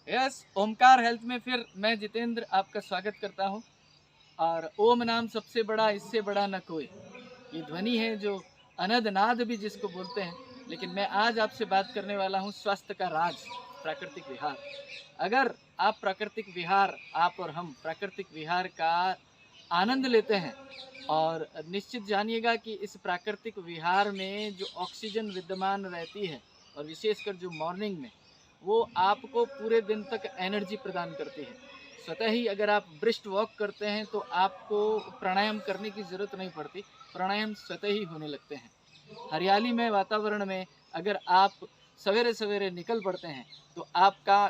Yes, Omkar health में फिर मैं जितेंद्र आपका स्वागत करता हूँ। और ओम नाम सबसे बड़ा, इससे बड़ा न कोई। ये ध्वनि है जो अनद नाद भी जिसको बोलते हैं। लेकिन मैं आज आपसे बात करने वाला हूँ स्वास्थ्य का राज, प्राकृतिक विहार। अगर आप प्राकृतिक विहार, आप और हम प्राकृतिक विहार का आनंद लेते हैं, और निश्चित जानिएगा कि इस प्राकृतिक विहार में जो ऑक्सीजन विद्यमान रहती है, और विशेषकर जो मॉर्निंग में, वो आपको पूरे दिन तक एनर्जी प्रदान करती है। स्वतः ही अगर आप ब्रिस्ट वॉक करते हैं तो आपको प्राणायाम करने की ज़रूरत नहीं पड़ती, प्राणायाम स्वतः ही होने लगते हैं। हरियाली में वातावरण में अगर आप सवेरे सवेरे निकल पड़ते हैं तो आपका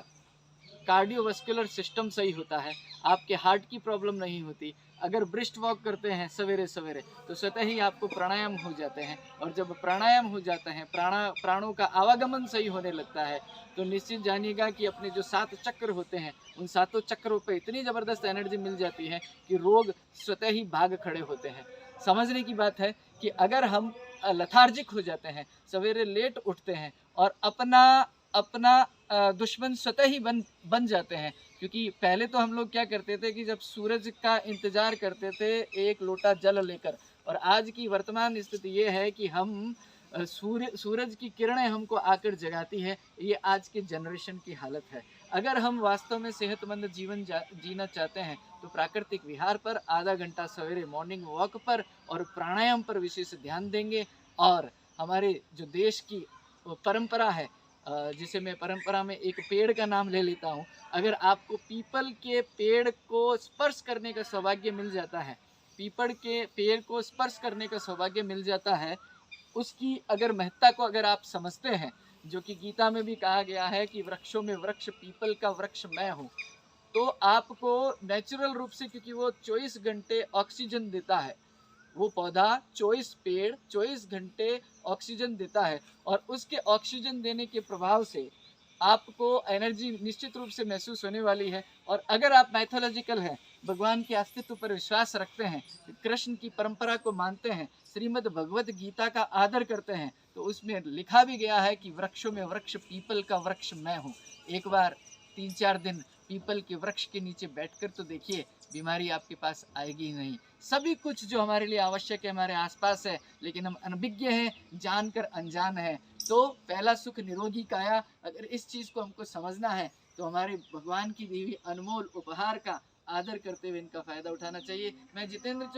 कार्डियोवास्कुलर सिस्टम सही होता है, आपके हार्ट की प्रॉब्लम नहीं होती। अगर ब्रिस्ट वॉक करते हैं सवेरे सवेरे तो स्वतः ही आपको प्राणायाम हो जाते हैं, और जब प्राणायाम हो जाते हैं, प्राणों का आवागमन सही होने लगता है, तो निश्चित जानिएगा कि अपने जो 7 चक्र होते हैं, उन सातों चक्रों पे इतनी ज़बरदस्त एनर्जी मिल जाती है कि रोग स्वतः ही भाग खड़े होते हैं। समझने की बात है कि अगर हम लथार्जिक हो जाते हैं, सवेरे लेट उठते हैं, और अपना अपना दुश्मन स्वतः ही बन जाते हैं। क्योंकि पहले तो हम लोग क्या करते थे कि जब सूरज का इंतज़ार करते थे एक लोटा जल लेकर, और आज की वर्तमान स्थिति ये है कि हम सूरज की किरणें हमको आकर जगाती है। ये आज के जनरेशन की हालत है। अगर हम वास्तव में सेहतमंद जीवन जीना चाहते हैं तो प्राकृतिक विहार पर आधा घंटा सवेरे मॉर्निंग वॉक पर और प्राणायाम पर विशेष ध्यान देंगे। और हमारे जो देश की परंपरा है, जिसे मैं परंपरा में एक पेड़ का नाम ले लेता हूँ। अगर आपको पीपल के पेड़ को स्पर्श करने का सौभाग्य मिल जाता है, पीपल के पेड़ को स्पर्श करने का सौभाग्य मिल जाता है, उसकी अगर महत्ता को अगर आप समझते हैं, जो कि गीता में भी कहा गया है कि वृक्षों में वृक्ष, पीपल का वृक्ष मैं हूँ, तो आपको नेचुरल रूप से, क्योंकि वो 24 घंटे ऑक्सीजन देता है, वो पौधा 24 घंटे ऑक्सीजन देता है, और उसके ऑक्सीजन देने के प्रभाव से आपको एनर्जी निश्चित रूप से महसूस होने वाली है। और अगर आप मैथोलॉजिकल हैं, भगवान के अस्तित्व पर विश्वास रखते हैं, कृष्ण की परंपरा को मानते हैं, श्रीमद् भगवत गीता का आदर करते हैं, तो उसमें लिखा भी गया है कि वृक्षों में वृक्ष, पीपल का वृक्ष मैं हूँ। एक बार 3-4 दिन पीपल के वृक्ष के नीचे बैठकर तो देखिए, बीमारी आपके पास आएगी ही नहीं। सभी कुछ जो हमारे लिए आवश्यक है हमारे आसपास है, लेकिन हम अनभिज्ञ हैं, जानकर अनजान है। तो पहला सुख निरोगी काया, अगर इस चीज़ को हमको समझना है तो हमारे भगवान की दी हुई अनमोल उपहार का आदर करते हुए इनका फ़ायदा उठाना चाहिए। मैं जितेंद्र जो